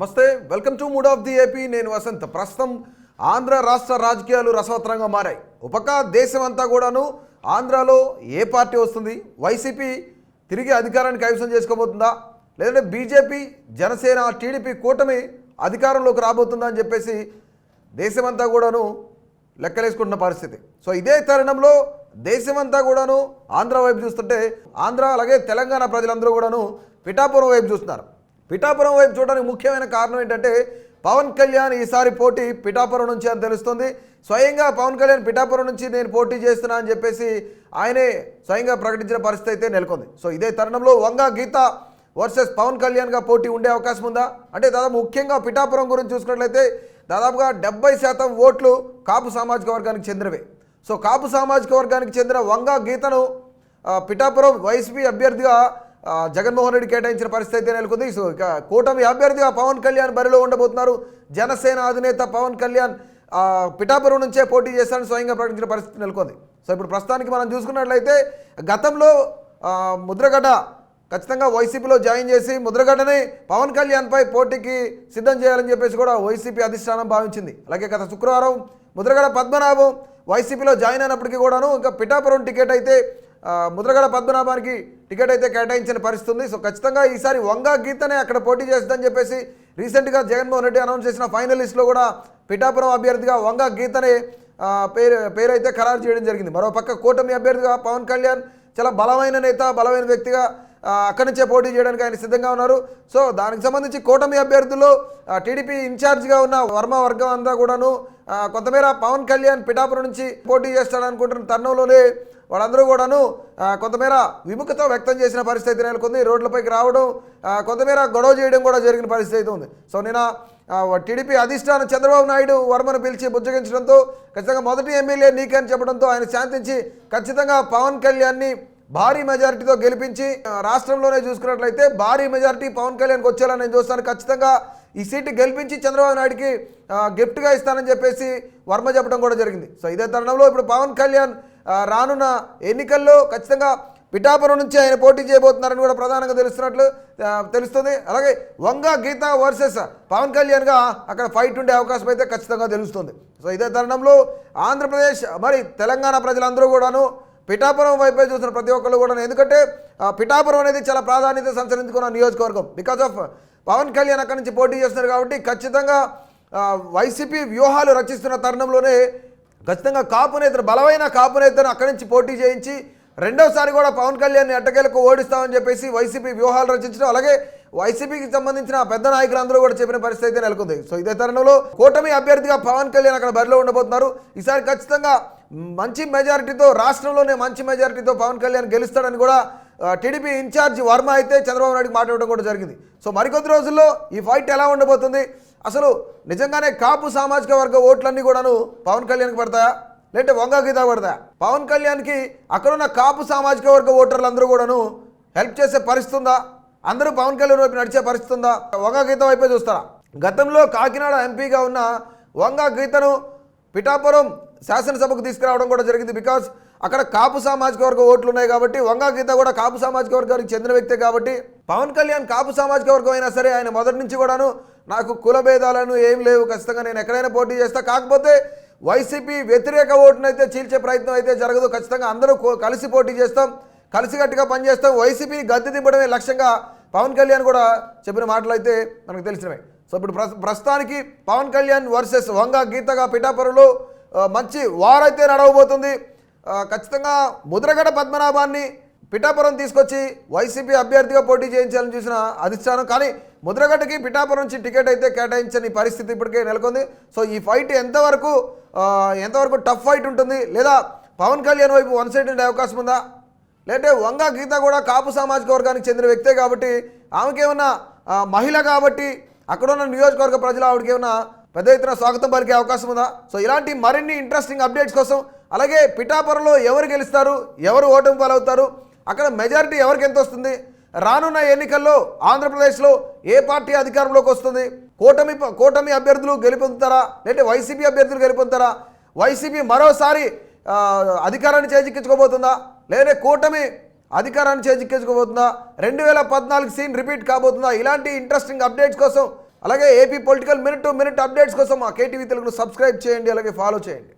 నమస్తే, welcome to mood of the AP. నేను వసంత్. ప్రస్తుతం ఆంధ్ర రాష్ట్ర రాజకీయాలు రసవత్తరంగా మారాయి. ఒక పక్క దేశం అంతా కూడాను ఆంధ్రాలో ఏ పార్టీ వస్తుంది, వైసీపీ తిరిగి అధికారాన్ని కైవసం చేసుకోబోతుందా, లేదంటే బీజేపీ, జనసేన, టీడీపీ కూటమి అధికారంలోకి రాబోతుందా అని చెప్పేసి దేశమంతా కూడాను లెక్కలేసుకుంటున్న పరిస్థితి. సో ఇదే తరుణంలో దేశమంతా కూడాను ఆంధ్ర వైపు చూస్తుంటే ఆంధ్ర అలాగే తెలంగాణ ప్రజలందరూ కూడాను పిఠాపురం వైపు చూస్తున్నారు. పిఠాపురం వైపు చూడడానికి ముఖ్యమైన కారణం ఏంటంటే పవన్ కళ్యాణ్ ఈసారి పోటీ పిఠాపురం నుంచి అని తెలుస్తుంది. స్వయంగా పవన్ కళ్యాణ్ పిఠాపురం నుంచి నేను పోటీ చేస్తున్నా అని చెప్పేసి ఆయనే స్వయంగా ప్రకటించిన పరిస్థితి అయితే నెలకొంది. సో ఇదే తరుణంలో వంగ గీత వర్సెస్ పవన్ కళ్యాణ్గా పోటీ ఉండే అవకాశం ఉందా అంటే దాదాపు ముఖ్యంగా పిఠాపురం గురించి చూసుకున్నట్లయితే దాదాపుగా 70% ఓట్లు కాపు సామాజిక వర్గానికి చెందినవే. సో కాపు సామాజిక వర్గానికి చెందిన వంగ గీతను పిఠాపురం వైసీపీ అభ్యర్థిగా జగన్మోహన్ రెడ్డి కేటాయించిన పరిస్థితి అయితే నెలకొంది. సో ఇక కూటమి అభ్యర్థిగా పవన్ కళ్యాణ్ బరిలో ఉండబోతున్నారు. జనసేన అధినేత పవన్ కళ్యాణ్ పిఠాపురం నుంచే పోటీ చేస్తారని స్వయంగా ప్రకటించిన పరిస్థితి నెలకొంది. సో ఇప్పుడు ప్రస్తుతానికి మనం చూసుకున్నట్లయితే గతంలో ముద్రగడ్డ ఖచ్చితంగా వైసీపీలో జాయిన్ చేసి ముద్రగడ్డని పవన్ కళ్యాణ్పై పోటీకి సిద్ధం చేయాలని చెప్పేసి కూడా వైసీపీ అధిష్టానం భావించింది. అలాగే గత శుక్రవారం ముద్రగడ పద్మనాభం వైసీపీలో జాయిన్ అయినప్పటికీ కూడాను ఇంకా పిఠాపురం టికెట్ అయితే ముద్రగడ పద్మనాభానికి టికెట్ అయితే కేటాయించిన పరిస్థితి ఉంది. సో ఖచ్చితంగా ఈసారి వంగ గీతనే అక్కడ పోటీ చేస్తుందని చెప్పేసి రీసెంట్గా జగన్మోహన్ రెడ్డి అనౌన్స్ చేసిన ఫైనల్ లిస్ట్లో కూడా పిఠాపురం అభ్యర్థిగా వంగ గీతనే పేరు అయితే ఖరారు చేయడం జరిగింది. మరోపక్క కూటమి అభ్యర్థిగా పవన్ కళ్యాణ్ చాలా బలమైన నేత, బలమైన వ్యక్తిగా అక్కడి నుంచే పోటీ చేయడానికి ఆయన సిద్ధంగా ఉన్నారు. సో దానికి సంబంధించి కూటమి అభ్యర్థులు టీడీపీ ఇన్ఛార్జ్గా ఉన్న వర్మ వర్గం అంతా కూడాను కొంతమేర పవన్ కళ్యాణ్ పిఠాపురం నుంచి పోటీ చేస్తాడనుకుంటున్న తరుణంలోనే వాళ్ళందరూ కూడాను కొంతమేర విముఖత వ్యక్తం చేసిన పరిస్థితి నెలకొంది. రోడ్లపైకి రావడం, కొంతమేర గొడవ చేయడం కూడా జరిగిన పరిస్థితి అయితే ఉంది. సో నిన్న టీడీపీ అధిష్టానం చంద్రబాబు నాయుడు వర్మను పిలిచి బుజ్జగించడంతో ఖచ్చితంగా మొదటి ఎమ్మెల్యే నీకే అని చెప్పడంతో ఆయన శాంతించి ఖచ్చితంగా పవన్ కళ్యాణ్ని భారీ మెజారిటీతో గెలిపించి రాష్ట్రంలోనే చూసుకున్నట్లయితే భారీ మెజారిటీ పవన్ కళ్యాణ్కి వచ్చేలా నేను చూస్తాను, ఖచ్చితంగా ఈ సీటు గెలిపించి చంద్రబాబు నాయుడికి గిఫ్ట్గా ఇస్తానని చెప్పేసి వర్మ చెప్పడం కూడా జరిగింది. సో ఇదే తరుణంలో ఇప్పుడు పవన్ కళ్యాణ్ రానున్న ఎన్నికల్లో ఖచ్చితంగా పిఠాపురం నుంచి ఆయన పోటీ చేయబోతున్నారని కూడా ప్రధానంగా తెలుస్తుంది. అలాగే వంగ గీత వర్సెస్ పవన్ కళ్యాణ్గా అక్కడ ఫైట్ ఉండే అవకాశం అయితే ఖచ్చితంగా తెలుస్తుంది. సో ఇదే తరుణంలో ఆంధ్రప్రదేశ్ మరి తెలంగాణ ప్రజలందరూ కూడాను పిఠాపురం వైపే చూసిన ప్రతి ఒక్కళ్ళు కూడా, ఎందుకంటే పిఠాపురం అనేది చాలా ప్రాధాన్యత సంతరించుకున్న నియోజకవర్గం. బికాజ్ ఆఫ్ పవన్ కళ్యాణ్ అక్కడి నుంచి పోటీ చేస్తున్నారు కాబట్టి ఖచ్చితంగా వైసీపీ వ్యూహాలు రచిస్తున్న తరుణంలోనే ఖచ్చితంగా బలమైన కాపు నేతను అక్కడి నుంచి పోటీ చేయించి రెండోసారి కూడా పవన్ కళ్యాణ్ని ఎట్టకేలకు ఓడిస్తామని చెప్పేసి వైసీపీ వ్యూహాలు రచించడం, అలాగే వైసీపీకి సంబంధించిన పెద్ద నాయకులందరూ కూడా చెప్పిన పరిస్థితి అయితే నెలకొంది. సో ఇదే తరుణంలో కూటమి అభ్యర్థిగా పవన్ కళ్యాణ్ అక్కడ బరిలో ఉండబోతున్నారు. ఈసారి ఖచ్చితంగా మంచి మెజారిటీతో, రాష్ట్రంలోనే మంచి మెజారిటీతో పవన్ కళ్యాణ్ గెలుస్తాడని కూడా టీడీపీ ఇన్ఛార్జ్ వర్మ అయితే చంద్రబాబు నాయుడుకి మాట్లాడడం కూడా జరిగింది. సో మరికొద్ది రోజుల్లో ఈ ఫైట్ ఎలా ఉండబోతుంది, అసలు నిజంగానే కాపు సామాజిక వర్గ ఓట్లన్నీ కూడాను పవన్ కళ్యాణ్కి పడతాయా లేదంటే వంగ గీత పడతాయా? పవన్ కళ్యాణ్కి అక్కడున్న కాపు సామాజిక వర్గ ఓటర్లు అందరూ కూడాను హెల్ప్ చేసే పరిస్థితి ఉందా? అందరూ పవన్ కళ్యాణ్ వైపు నడిచే పరిస్థితి ఉందా? వంగ గీత వైపే చూస్తారా? గతంలో కాకినాడ ఎంపీగా ఉన్న వంగ గీతను పిఠాపురం శాసనసభకు తీసుకురావడం కూడా జరిగింది. బికాజ్ అక్కడ కాపు సామాజిక వర్గ ఓట్లు ఉన్నాయి కాబట్టి వంగ గీత కూడా కాపు సామాజిక వర్గానికి చెందిన వ్యక్తే కాబట్టి పవన్ కళ్యాణ్ కాపు సామాజిక వర్గం అయినా సరే ఆయన మొదటి నుంచి కూడాను నాకు కుల భేదాలను ఏం లేవు, ఖచ్చితంగా నేను ఎక్కడైనా పోటీ చేస్తా, కాకపోతే వైసీపీ వ్యతిరేక ఓటునైతే చీల్చే ప్రయత్నం అయితే జరగదు, ఖచ్చితంగా అందరూ కలిసి పోటీ చేస్తాం, కలిసికట్టుగా పనిచేస్తాం, వైసీపీని గద్దె దింపడమే లక్ష్యంగా పవన్ కళ్యాణ్ కూడా చెప్పిన మాటలు అయితే మనకు తెలిసినవే. సో ఇప్పుడు ప్రస్తుతానికి పవన్ కళ్యాణ్ వర్సెస్ వంగ గీతగా పిఠాపురంలో మంచి వార్ అయితే నడవబోతుంది. ఖచ్చితంగా ముద్రగడ పద్మనాభాన్ని పిఠాపురం తీసుకొచ్చి వైసీపీ అభ్యర్థిగా పోటీ చేయించాలని చూసిన అధిష్టానం, కానీ ముద్రగడ్డకి పిఠాపురం నుంచి టికెట్ అయితే కేటాయించని పరిస్థితి ఇప్పటికే నెలకొంది. సో ఈ ఫైట్ ఎంతవరకు టఫ్ ఫైట్ ఉంటుంది, లేదా పవన్ కళ్యాణ్ వైపు వన్ సైడ్ ఉండే అవకాశం ఉందా, లేదంటే వంగ గీత కూడా కాపు సామాజిక వర్గానికి చెందిన వ్యక్తే కాబట్టి ఆమెకేమన్నా మహిళ కాబట్టి అక్కడున్న నియోజకవర్గ ప్రజలు ఆవిడకేమన్నా పెద్ద ఎత్తున స్వాగతం పలికే అవకాశం ఉందా? సో ఇలాంటి మరిన్ని ఇంట్రెస్టింగ్ అప్డేట్స్ కోసం, అలాగే పిఠాపురంలో ఎవరు గెలుస్తారు, ఎవరు ఓటమి పాలవుతారు, అక్కడ మెజారిటీ ఎవరికి ఎంత వస్తుంది, రానున్న ఎన్నికల్లో ఆంధ్రప్రదేశ్లో ఏ పార్టీ అధికారంలోకి వస్తుంది, కూటమి అభ్యర్థులు గెలుపొందుతారా లేదంటే వైసీపీ అభ్యర్థులు గెలుపొందుతారా, వైసీపీ మరోసారి అధికారాన్ని చేజిక్కించుకోబోతుందా లేదంటే కూటమి అధికారాన్ని చేజిక్కించుకోబోతుందా, 2014 సీన్ రిపీట్ కాబోతుందా, ఇలాంటి ఇంట్రెస్టింగ్ అప్డేట్స్ కోసం అలాగే AP political minute to minute updates కోసం మా కేటీవీ తెలుగును సబ్స్క్రైబ్ చేయండి, అలాగే ఫాలో చేయండి.